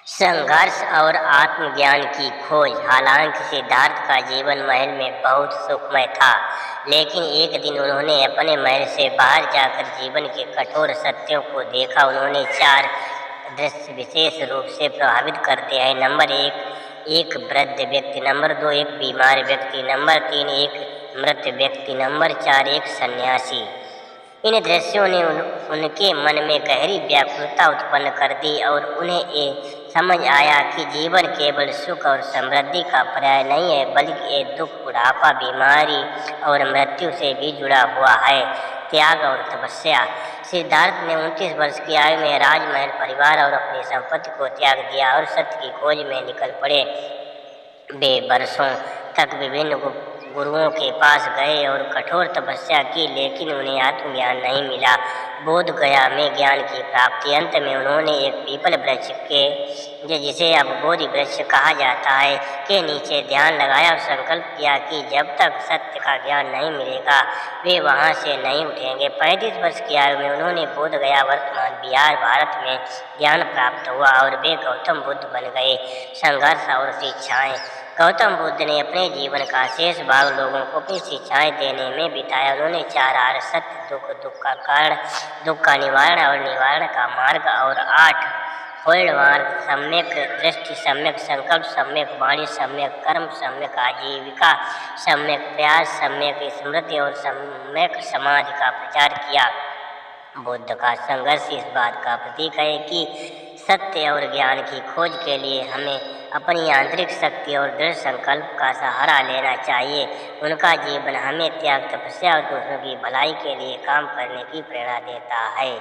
संघर्ष और आत्मज्ञान की खोज। हालांकि सिद्धार्थ का जीवन महल में बहुत सुखमय था, लेकिन एक दिन उन्होंने अपने महल से बाहर जाकर जीवन के कठोर सत्यों को देखा। उन्होंने 4 दृश्य विशेष रूप से प्रभावित करते हैं। नंबर 1, एक वृद्ध व्यक्ति। नंबर 2, एक बीमार व्यक्ति। नंबर 3, एक मृत व्यक्ति। नंबर 4, एक सन्यासी। इन दृश्यों ने उनके मन में गहरी व्याकुलता उत्पन्न कर दी और उन्हें ये समझ आया कि जीवन केवल सुख और समृद्धि का पर्याय नहीं है, बल्कि ये दुख, बुढ़ापा, बीमारी और मृत्यु से भी जुड़ा हुआ है। त्याग और तपस्या। सिद्धार्थ ने 29 वर्ष की आयु में राजमहल, परिवार और अपनी संपत्ति को त्याग दिया और सत्य की खोज में निकल पड़े। वे वर्षों तक विभिन्न गुरुओं के पास गए और कठोर तपस्या की, लेकिन उन्हें आत्मज्ञान नहीं मिला। बोध गया में ज्ञान की प्राप्ति। अंत में उन्होंने एक पीपल वृक्ष के, जिसे अब बोधि वृक्ष कहा जाता है, के नीचे ध्यान लगाया और संकल्प किया कि जब तक सत्य का ज्ञान नहीं मिलेगा वे वहां से नहीं उठेंगे। 35 वर्ष की आयु में उन्होंने बोध गया, वर्तमान बिहार, भारत में ज्ञान प्राप्त हुआ और वे गौतम बुद्ध बन गए। संघर्ष और शिक्षाएं। गौतम बुद्ध ने अपने जीवन का शेष भाग लोगों को अपनी शिक्षाएं देने में बिताया। उन्होंने 4 आर्य सत्य, दुख, दुख का कारण, दुख का निवारण और निवारण का मार्ग, और 8 फोल्ड मार्ग, सम्यक दृष्टि, सम्यक संकल्प, सम्यक वाणी, सम्यक कर्म, सम्यक आजीविका, सम्यक प्रयास, सम्यक स्मृति और सम्यक समाधि का प्रचार किया। बुद्ध का संघर्ष इस बात का प्रतीक है कि सत्य और ज्ञान की खोज के लिए हमें अपनी आंतरिक शक्ति और दृढ़ संकल्प का सहारा लेना चाहिए। उनका जीवन हमें त्याग, तपस्या और दूसरों की भलाई के लिए काम करने की प्रेरणा देता है।